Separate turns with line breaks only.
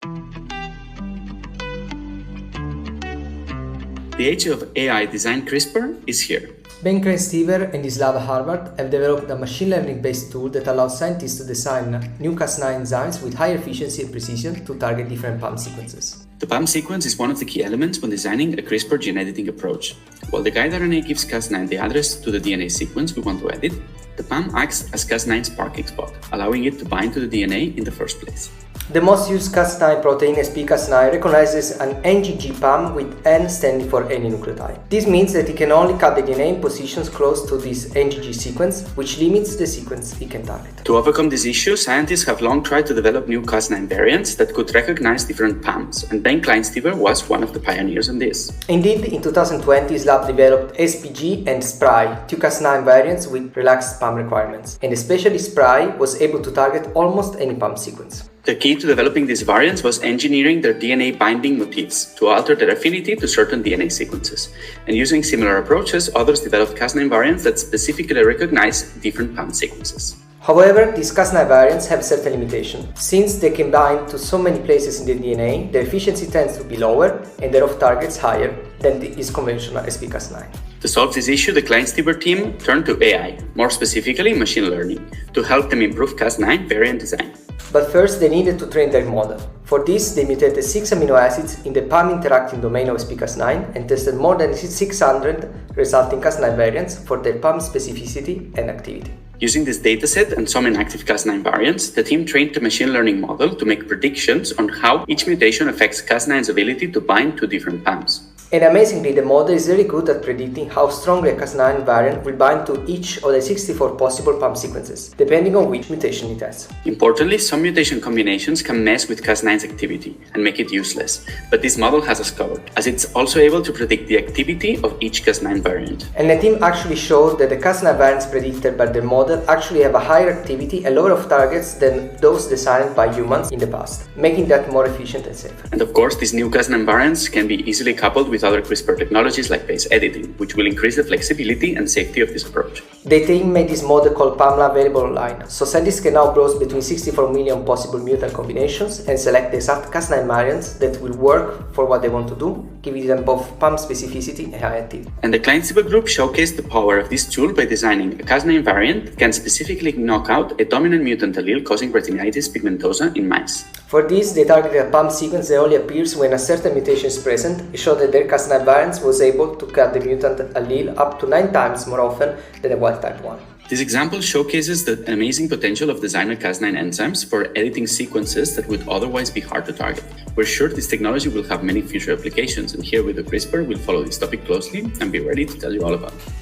The age of AI designed CRISPR is here.
Ben Kleinstiver and his lab at Harvard have developed a machine learning-based tool that allows scientists to design new Cas9 enzymes with higher efficiency and precision to target different PAM sequences.
The PAM sequence is one of the key elements when designing a CRISPR gene editing approach. While the guide RNA gives Cas9 the address to the DNA sequence we want to edit, the PAM acts as Cas9's parking spot, allowing it to bind to the DNA in the first place.
The most used Cas9 protein, 𝗵𝗲 recognizes an NGG PAM with N standing for any nucleotide. This means that it can only cut the DNA in positions close to this NGG sequence, which limits the sequence it can target.
To overcome this issue, scientists have long tried to develop new Cas9 variants that could recognize different PAMs, and Ben Kleinstiver was one of the pioneers in this.
Indeed, in 2020, his lab developed SPG and SPRI, two Cas9 variants with relaxed PAM requirements, and especially SPRI was able to target almost any PAM sequence.
The key to developing these variants was engineering their DNA binding motifs to alter their affinity to certain DNA sequences. And using similar approaches, others developed Cas9 variants that specifically recognize different PAM sequences.
However, these Cas9 variants have certain limitations. Since they can bind to so many places in the DNA, their efficiency tends to be lower and their off-targets higher than is conventional 𝗵𝗲9.
To solve this issue, the Kleinstiver team turned to AI, more specifically machine learning, to help them improve Cas9 variant design.
But first, they needed to train their model. For this, they mutated 6 amino acids in the PAM interacting domain of 𝗵𝗲9 and tested more than 600 resulting Cas9 variants for their PAM specificity and activity.
Using this dataset and some inactive Cas9 variants, the team trained the machine learning model to make predictions on how each mutation affects Cas9's ability to bind to different PAMs.
And amazingly, the model is very good at predicting how strongly a Cas9 variant will bind to each of the 64 possible PAM sequences, depending on which mutation it has.
Importantly, some mutation combinations can mess with Cas9's activity and make it useless, but this model has us covered, as it's also able to predict the activity of each Cas9 variant.
And the team actually showed that the Cas9 variants predicted by the model actually have a higher activity and lower off targets than those designed by humans in the past, making that more efficient and safer.
And of course, these new Cas9 variants can be easily coupled with other CRISPR technologies like base editing, which will increase the flexibility and safety of this approach.
The team made this model called PAMmla available online, so scientists can now browse between 64 million possible mutant combinations and select the exact Cas9 variants that will work for what they want to do, giving them both PAM specificity and high activity.
And the Kleinstiver group showcased the power of this tool by designing a Cas9 variant that can specifically knock out a dominant mutant allele causing retinitis pigmentosa in mice.
For this, they targeted a PAM sequence that only appears when a certain mutation is present and showed that their Cas9 variants was able to cut the mutant allele up to 9 times more often than the wild-type one.
This example showcases the amazing potential of designer Cas9 enzymes for editing sequences that would otherwise be hard to target. We're sure this technology will have many future applications, and here with the CRISPR, we'll follow this topic closely and be ready to tell you all about it.